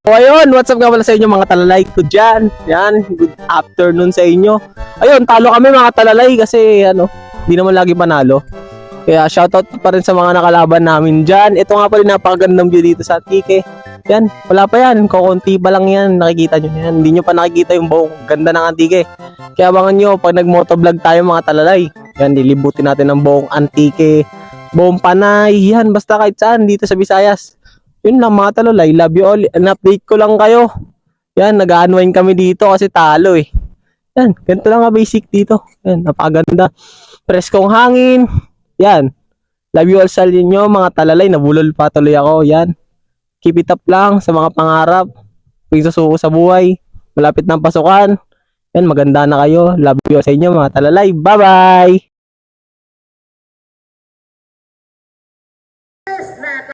So ayun, what's up nga pala sa inyo mga talalay ko dyan. Yan, good afternoon sa inyo. Ayun, talo kami mga talalay kasi di naman lagi panalo. Kaya shoutout pa rin sa mga nakalaban namin dyan. Ito nga pala napakagandang view dito sa Antique. Yan, wala pa yan. Kukunti pa lang yan. Nakikita nyo yan. Hindi nyo pa nakikita yung buong ganda ng Antique. Kaya abangan nyo pag nag-motovlog tayo mga talalay. Yan, lilibutin natin ang buong Antique. Buong Panay. Yan, basta kahit saan dito sa Visayas. Yun lang mga talalay. Love you all. An-update ko lang kayo. Yan, nag-unwind kami dito kasi talo eh. Yan, ganito lang nga basic dito. Yan, napakaganda. Preskong hangin. Yan. Love you all sa inyo mga talalay. Nabulol pa tuloy ako. Yan. Keep it up lang sa mga pangarap. Huwag susuko sa buhay. Malapit ng pasukan. Yan, maganda na kayo. Love you all sa inyo mga talalay. Bye-bye!